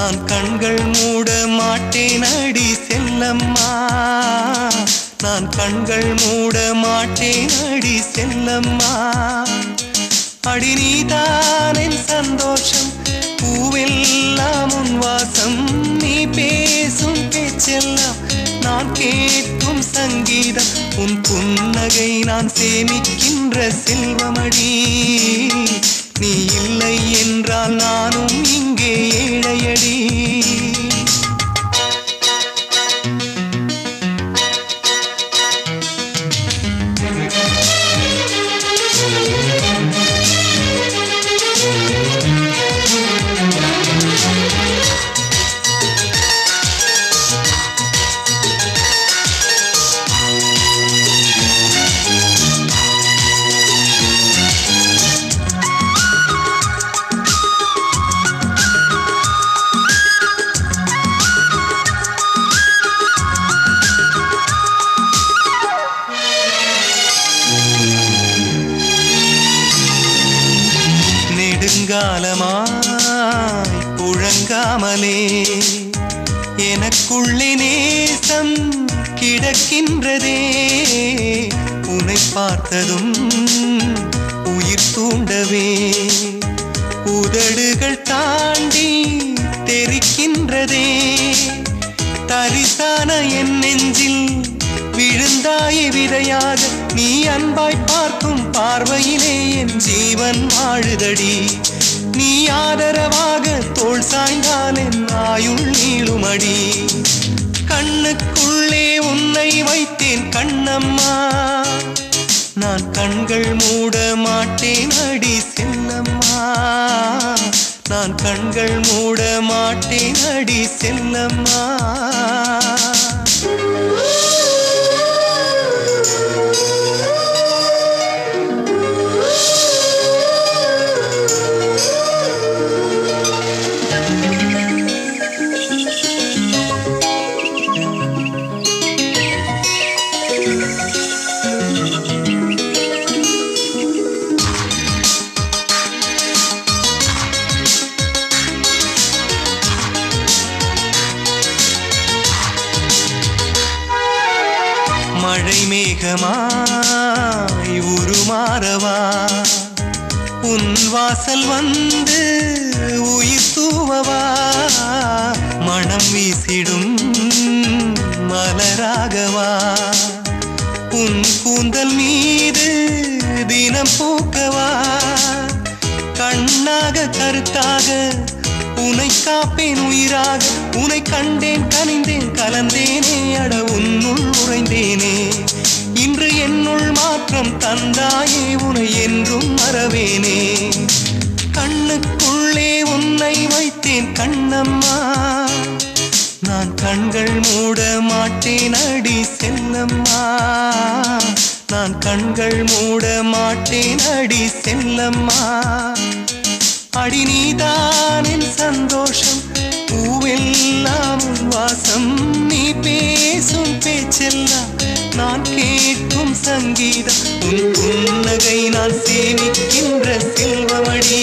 நான் கண்கள் மூட மாட்டேன் அடி செல்லம்மா, நான் கண்கள் மூட மாட்டேன் அடி செல்லம்மா. அடி நீதான் என் சந்தோஷம், பூவெல்லாம் உன் வாசம், நீ பேசும் பேச்செல்லாம் நான் கேட்கும் சங்கீதம், உன் புன்னகை நான் சேமிக்கின்ற செல்வமடி. நீ இல்லை என்றால் நானும் இங்கே ஏழையடி. நெடுங்காலமாய் புழங்காமலே எனக்குள்ளே நேசம் கிடக்கின்றதே, உன்னை பார்த்ததும் உயிர் தூண்டவே உதடுகள் தாண்டி தெரிக்கின்றதே. தரிசான என் நெஞ்சில் விழுந்தாயே விதையாக, நீ அன்பாய் பார்க்கும் பார்வையிலே என் ஜீவன் வாழுதடி. நீ ஆதரவாக தோள் சாய்ந்தால் என் ஆயுள் நீளுமடி. கண்ணுக்குள்ளே உன்னை வைத்தேன் கண்ணம்மா, நான் கண்கள் மூட மாட்டேன் அடி செல்லம்மா, நான் கண்கள் மூட மாட்டேன் அடி செல்லம்மா. மழை மேகமாய் உருமாறவா, உன் வாசல் வந்து உயிர் தூவவா, மனம் வீசிடும் மலராகவா, உன் கூந்தல் மீது தினம் பூக்கவா, கண்ணாக கருத்தாக உனை காப்பேன் உயிராக, உனை கண்டேன் கனிந்தேன் கலந்தேனே, அட உன்னுள் உறைந்தேனே. இன்று என்னுள் மாற்றம் தந்தாயே, உனை என்றும் மறவேனே. கண்ணுக்குள்ளே உன்னை வைத்தேன் கண்ணம்மா, நான் கண்கள் மூட மாட்டேன் அடி செல்லம்மா, நான் கண்கள் மூட மாட்டேன் அடி செல்லம்மா. அடி நீதான் என் சந்தோஷம், பூவெல்லாம் உன் வாசம், நீ பேசும் பேச்செல்லாம் நான் கேட்கும் சங்கீதம், உன் புன்னகை நான் சேமிக்கின்ற செல்வமடி.